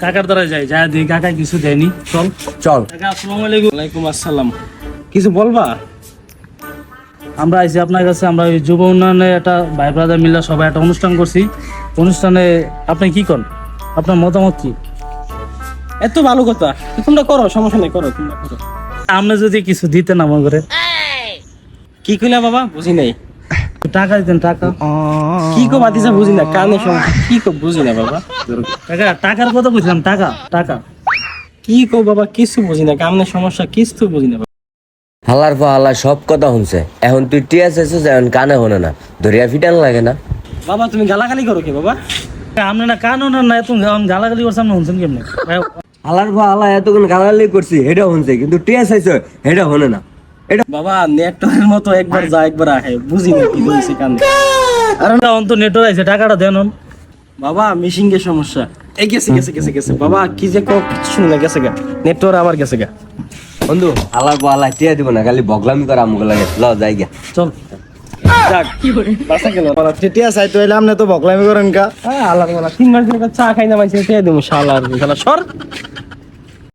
কাকার দ্বারা যাই, যা দিই কাকা কিছু দেয়নি। চল চল। কাকা আসসালামু আলাইকুম। ওয়ালাইকুম আসসালাম। কিছু বলবা? আমরা আইছি আপনার কাছে, আমরা ওই যুব উন্নয়নে একটা ভাই ব্রাদার মিলে সবাই একটা অনুষ্ঠান করছি। অনুষ্ঠানে আপনি কি করেন, আপনার মতামত কি? এত ভালো কথা, তোমরা করো, সমস্যা নেই, করো, তোমরা করো। আপনি যদি কিছু দিতেন আমার করে। কি কইলা বাবা? বুঝি নাই। টাকা দিতেন, টাকা। কি কো বাতিসা বুঝি না, কানে সমস্যা। কি কো বুঝি না বাবা। টাকা, টাকার কথা বুঝলাম, টাকা টাকা। কি কো বাবা, কিছু বুঝি না, কামনে সমস্যা, কিছু বুঝি না বাবা। হালার পর হালা সব কথা শুনছে, এখন তুই টিয়া চাইছিস, এখন কানে হনে না, ধরিয়া ফিটান লাগে না। বাবা তুমি গালাগালি করো কি বাবা? আপনি না কান না এত গালাগালি করছেন, আপনি শুনছেন কেমনি? হালার পর হালা এতক্ষণ গালাগালি করছি, হেটা শুনছে, কিন্তু টিয়া চাইছ হেটা হনে না। বাবা নেটওয়ার্কের মতো একবার যা একবার আহে, বুঝি না কি বলছি কানে। আর অন্ত নেটওয়ার্ক আছে, টাকাটা দেন। বাবা মিশিং এর সমস্যা। এই গেছে গেছে গেছে গেছে বাবা, কি যে কো কিছু শুনি না, গেছে গা নেটওয়ার্ক, আমার গেছে গা। বন্ধু হালার পর হালা টিয়া দিব না, খালি বগলামি করা আমুক লাগে। ল যাই গা। চল। যাক বাসা গেল। টিয়া চাইতো এলাম না, তো বকলামি করেন কা। আল্লাহ 3 মাস ধরে চা খাই না, মাইছে টিয়া দিমু শালা, শালা সর।